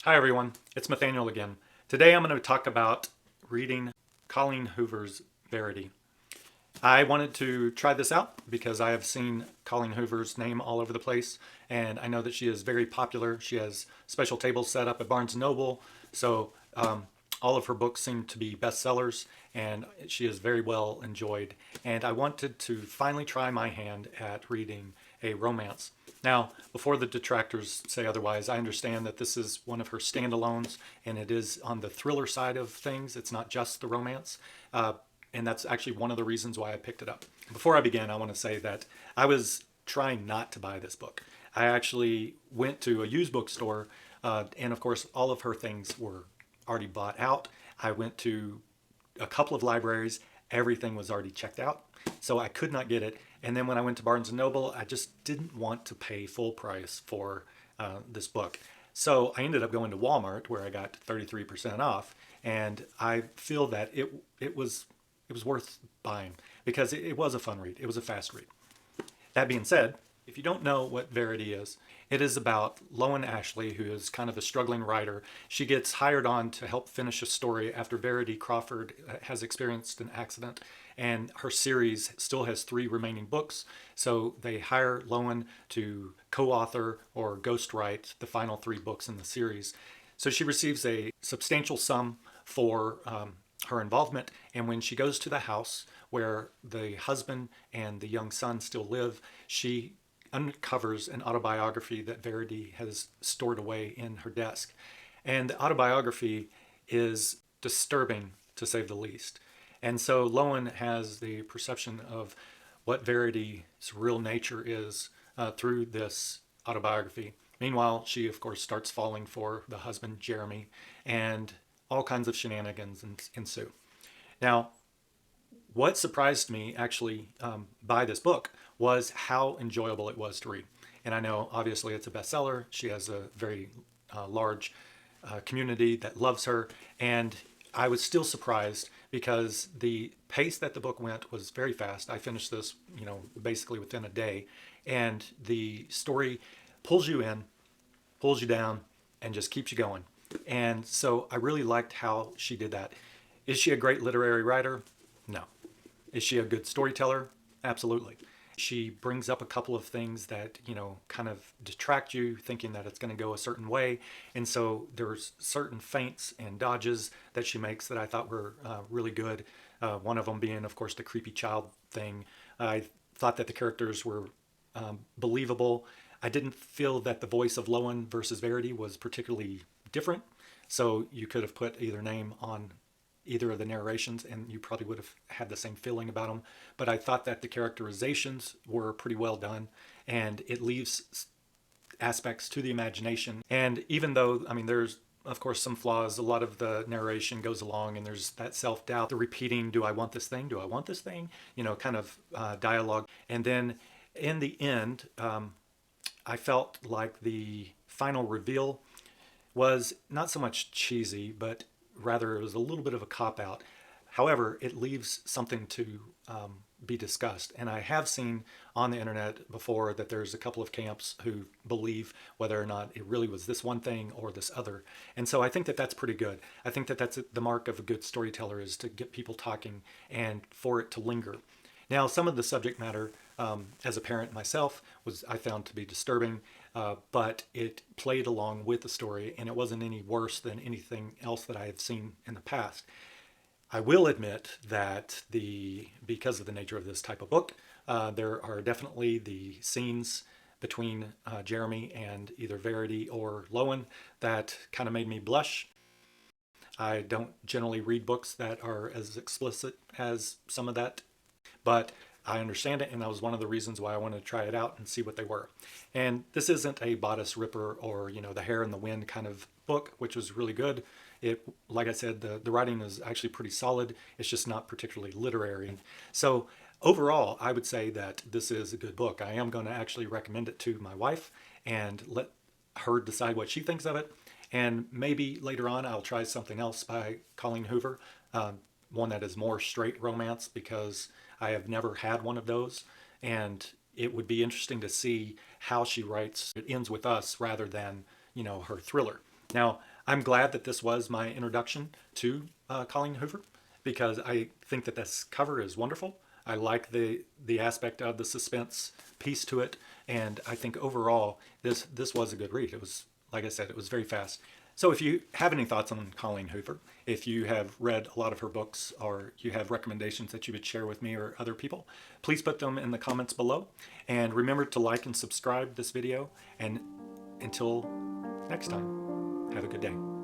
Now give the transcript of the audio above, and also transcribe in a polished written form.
Hi everyone, it's Nathaniel again. Today I'm going to talk about reading Colleen Hoover's Verity. I wanted to try this out because I have seen Colleen Hoover's name all over the place, and I know that she is very popular. She has special tables set up at Barnes& Noble, so all of her books seem to be bestsellers, and she is very well enjoyed. And I wanted to finally try my hand at reading a romance. Now, before the detractors say otherwise, I understand that this is one of her standalones, and it is on the thriller side of things. It's not just the romance. And that's actually one of the reasons why I picked it up. Before I begin, I want to say that I was trying not to buy this book. I actually went to a used bookstore, and of course, all of her things were already bought out. I went to a couple of libraries, everything was already checked out, so I could not get it. And then when I went to Barnes& Noble, I just didn't want to pay full price for this book. So I ended up going to Walmart where I got 33% off, and I feel that it was worth buying because it was a fun read. It was a fast read. That being said, if you don't know what Verity is, it is about Lowen Ashley, who is kind of a struggling writer. She gets hired on to help finish a story after Verity Crawford has experienced an accident, and her series still has 3 remaining books. So they hire Lowen to co-author or ghostwrite the final 3 books in the series. So she receives a substantial sum for her involvement, and when she goes to the house where the husband and the young son still live, she uncovers an autobiography that Verity has stored away in her desk. And the autobiography is disturbing, to say the least. And so Lowen has the perception of what Verity's real nature is through this autobiography. Meanwhile, she, of course, starts falling for the husband, Jeremy, and all kinds of shenanigans ensue. Now, what surprised me actually by this book was how enjoyable it was to read. And I know obviously it's a bestseller. She has a very large community that loves her. And I was still surprised because the pace that the book went was very fast. I finished this, basically within a day. And the story pulls you in, pulls you down, and just keeps you going. And so I really liked how she did that. Is she a great literary writer? No. Is she a good storyteller? Absolutely. She brings up a couple of things that, kind of detract you, thinking that it's going to go a certain way. And so there's certain feints and dodges that she makes that I thought were really good. One of them being, of course, the creepy child thing. I thought that the characters were believable. I didn't feel that the voice of Lowen versus Verity was particularly different. So you could have put either name on either of the narrations and you probably would have had the same feeling about them. But I thought that the characterizations were pretty well done, and it leaves aspects to the imagination. And even though, there's of course some flaws, a lot of the narration goes along and there's that self-doubt, the repeating, do I want this thing? Do I want this thing? Kind of dialogue. And then in the end, I felt like the final reveal was not so much cheesy, but rather it was a little bit of a cop-out. However, it leaves something to be discussed. And I have seen on the internet before that there's a couple of camps who believe whether or not it really was this one thing or this other. And so I think that that's pretty good. I think that that's the mark of a good storyteller, is to get people talking and for it to linger. Now, some of the subject matter, as a parent myself, I found to be disturbing, but it played along with the story, and it wasn't any worse than anything else that I had seen in the past. I will admit that because of the nature of this type of book, there are definitely the scenes between Jeremy and either Verity or Lowen that kind of made me blush. I don't generally read books that are as explicit as some of that, but I understand it, and that was one of the reasons why I wanted to try it out and see what they were. And this isn't a bodice ripper or, the hair in the wind kind of book, which was really good. It, like I said, the writing is actually pretty solid. It's just not particularly literary. So overall, I would say that this is a good book. I am going to actually recommend it to my wife and let her decide what she thinks of it. And maybe later on I'll try something else by Colleen Hoover, one that is more straight romance, because I have never had one of those. And it would be interesting to see how she writes It Ends With Us rather than, her thriller. Now, I'm glad that this was my introduction to Colleen Hoover because I think that this cover is wonderful. I like the aspect of the suspense piece to it, and I think overall this was a good read. It was, like I said, it was very fast. So if you have any thoughts on Colleen Hoover, if you have read a lot of her books, or you have recommendations that you would share with me or other people, please put them in the comments below. And remember to like and subscribe this video. And until next time, have a good day.